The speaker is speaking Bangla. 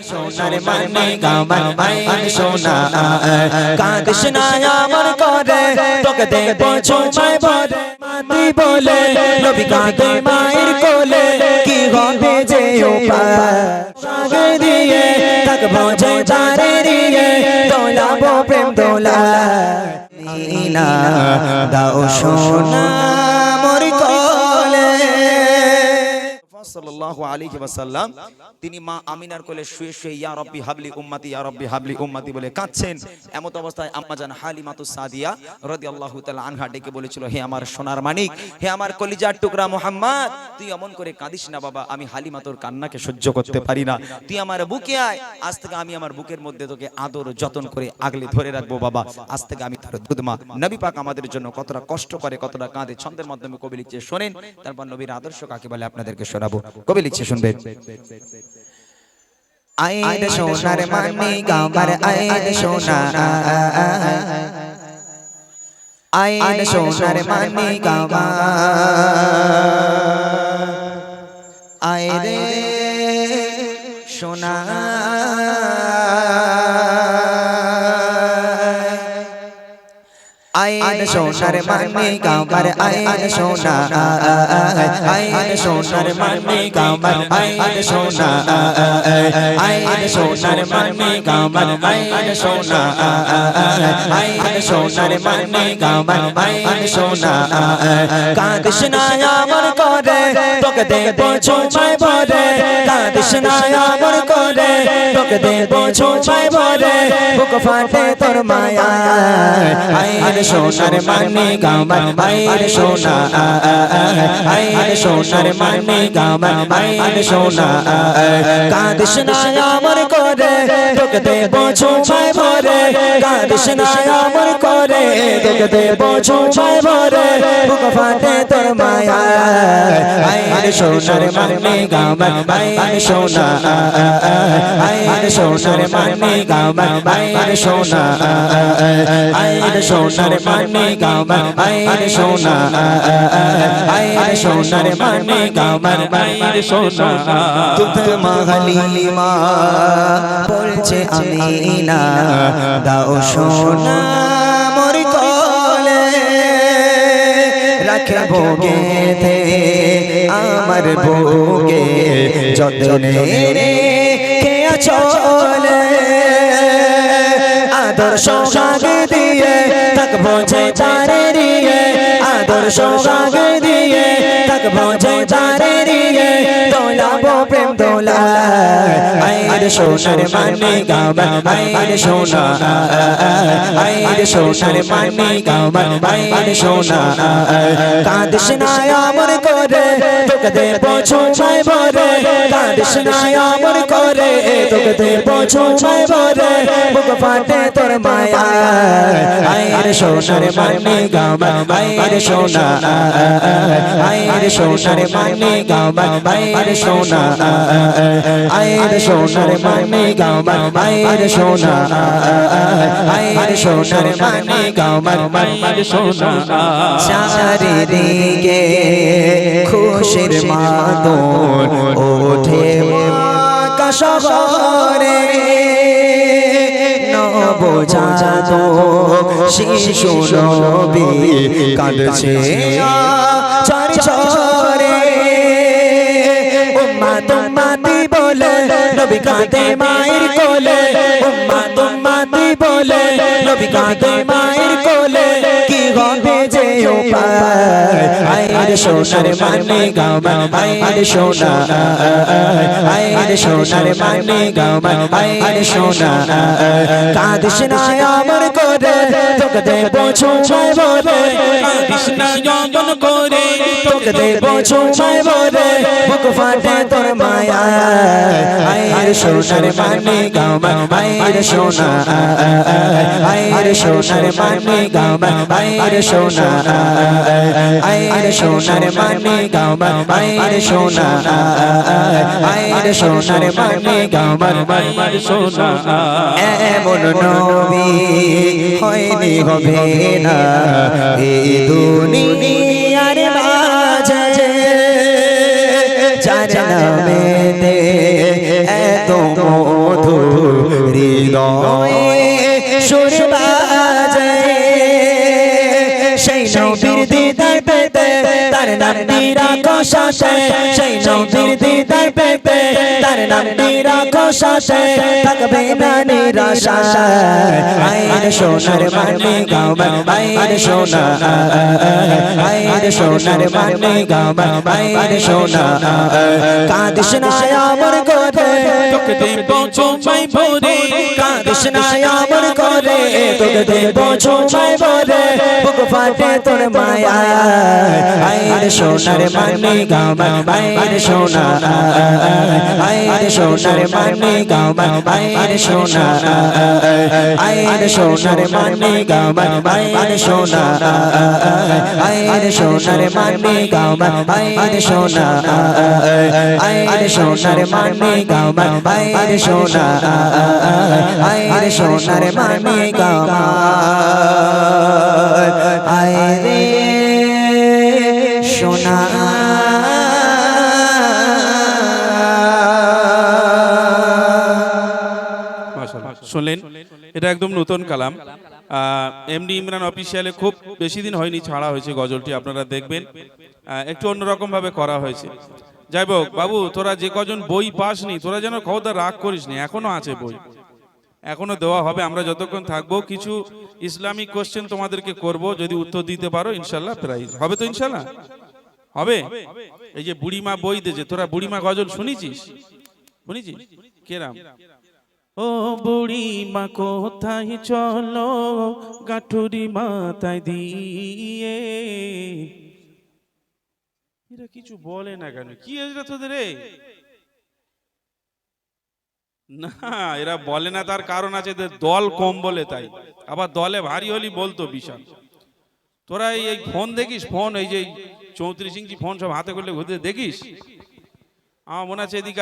সোনার মানে গামান আয় সোনা কাঁদিস না আমার করে তোকে দেব ছোঁয়ায় ভরে মাটি বলে নবী কাঁদে মায়ের কোলে কি হবে যে উপায় সাগে দিয়ে থাকবো যে তারে দিয়ে দোলাবো প্রেম দোলা নীলা দাও সোনা মোর কোলে সাল্লাল্লাহু আলাইহি ওয়াসাল্লাম তিনি মা আমিনার কোলে শুয়ে শুয়ে ইয়া রাব্বি হাবলি উম্মতি ইয়া রাব্বি হাবলি উম্মতি বলে কাঁদছেন। এমত অবস্থায় আম্মা জান হালিমাতুস সাদিয়া রাদিয়াল্লাহু তাআলা আনহা ডেকে বলেছিল, হে আমার সোনার মানিক, হে আমার কলিজার টুকরা মুহাম্মদ, তুই এমন করে কাঁদিস না বাবা, আমি হালিমা তোর কান্নাকে সহ্য করতে পারি না, তুই আমার বুকে আয়, আজ থেকে আমি আমার বুকের মধ্যে তোকে আদর যতন করে আগলে ধরে রাখবো বাবা, আজ থেকে আমি তোর দুধমা। নবী পাক আমাদের জন্য কতটা কষ্ট করে, কতটা কাঁদে, ছন্দের মাধ্যমে কবি লিখছে শোনেন, তারপর নবীর আদর্শ কাকে বলে আপনাদেরকে শোনাবো। কবি লিখছে শুনবেন। আইন সোনার মানি গাবার আইন সোনা, আইন সোনার মানি গাবা আয় রে সোনা আইন সোনার মানি গাবার আইন সোনা, আইন সোনার মানি গাবার আইন সোনা, আইন সোনার মানি গাবার আইন সোনা, আইন সোনার মানি গাবার আইন সোনা কাঁদিস না আমার করে তোকে দেব ছোঁয়ায় ভরে, কাঁদিস না আমার করে তোকে দেব ছোঁয়ায় ভরে, বুক ফাটে তোর মায়া আইন সোনার মানি গাবার আইন সোনা, আইন সোনার মানি গাবার আইন সোনা কাঁদিস না আমার করে তোকে দেব ছোঁয়ায় ভরে, কাঁদিস না আমার করে তোকে দেব ছোঁয়ায় ভরে, বুক ফাটে তোর মায়া আইন সোনার মানি গাবার আইন সোনা, আইন সোনার মানি গাবার আইন সোনা, আইন সোনার মানি গাবার আইন সোনা, আইন সোনার মানি গাবার আইন সোনা দুধ মা হালিমা বলছে আমিনা দাও সোনা মোর কোলে রাখবো গেথে আমার বুকে যতনে কে চলে আদর্শ সাগে দিয়ে থাকবো যে তারে দিয়ে, আদর্শ সাগে দিয়ে থাকবো যে তারে দিয়ে দোলাবো প্রেম দোলা আইন সোনার মানি গাবার আইন সোনা, আইন সোনার মানি গাবার আইন সোনা কাঁদিস না আমার করে তোকে দেব ছোঁয়ায় ভরে, কাঁদিস না আমার করে তোকে দেব ছোঁয়ায় ভরে, বুক ফাটে তোর মায়া আইন সোনার মানি গাবার আইন সোনা, আইন সোনার মানি গাবার আইন সোনা, আইন সোনার মানি গাবার আইন সোনা, আইন সোনার মানি গাবার আইন সোনা চারিদিকে খুশির মাদন ওঠে আকাশে নবজাত শিশু নবী কাঁদছে চারি চরে, উম্মত উম্মতি বলে নবী কাঁদে মায়ের কোলে, উম্মত উম্মতি বলে নবী কাঁদে মায়ের কোলে কি হবে যে উপায় আইন সোনার মানি গাবার আইন সোনা, আইন সোনার মানি গাবার আইন সোনা কাঁদিস না আমার করে তোকে দেব ছোঁয়ায় ভরে, কাঁদিস না যতন করে তোকে দেব ছোঁয়ায় ভরে, বুক ফাটে তোর মায়া আইন সোনার মানি গাবার আইন সোনা, আইন সোনার মানি গাবার আইন সোনা, আইন সোনার মানি গাবার আইন সোনা, আইন সোনার মানি গাবার আইন সোনা এমন নবী হয়নি হবে না এই দুনিয়ার মাঝে যার নামেতে এত মধু হৃদয়ে সুর বাজে সেই নবীর দিদার পেতে তার নাম রাখো সাথে সেই নবীর দিদার পেতে তার নাম রাখো সাথে থাকবে না নিরাশা আইন সোনার মানে গাও আইন সোনা আইন সোনার মানে গাও আইন সোনা কাঁদিস না আমার করে তোকে দেব চুমাই ভরে কাঁদিস না আমার করে তোকে দেব চুমাই ভরে বুক ফাটে তোর মায়া আইন সোনার মানে গাও আইন সোনা আইন সোনার মানে গাও আইন সোনা আইন সোনার মানে গাও আইন সোনা আইন সোনার মানে গাও আইন সোনা আইন সোনার মানে গাও আইন সোনা আইন সোনার মানে গাও আইরে সোনা শুনলেন, এটা একদম নতুন কালাম। এমডি ইমরান অফিসিয়ালে খুব বেশি দিন হয়নি ছাড়া হয়েছে গজলটি, আপনারা দেখবেন একটু অন্যরকম ভাবে করা হয়েছে। যাই হোক বাবু, তোরা যে কজন বই পাসনি তোরা যেন খবরদার রাগ করিস নি, এখনো আছে বই, এখনো দেওয়া হবে। আমরা যতক্ষণ থাকবো কিছু ইসলামিক কোশ্চেন তোমাদেরকে করব, যদি উত্তর দিতে পারো ইনশাল্লাহ প্রাইজ হবে। তো ইনশাল্লাহ হবে। এই যে বুড়িমা বই দিয়েছে, তোরা বুড়িমা গজল শুনেছিস? শুনেছিস কেরাম? ও বুড়িমা কোথায় চলো গাঠুরি মাথায় দিয়ে, এরা কিছু বলে না কেন? কি হয়েছে তোদের? না এরা বলে না, তার কারণ আছে, দল কম বলে তাই। আবার দলে ভারী হলি বলতো বিশাল। তোরা এই ফোন দেখিস, ফোন এই যে 34 ইঞ্চি ফোন সব হাতে করলে ঘুরতে দেখিস? আমার মনে আছে এদিকে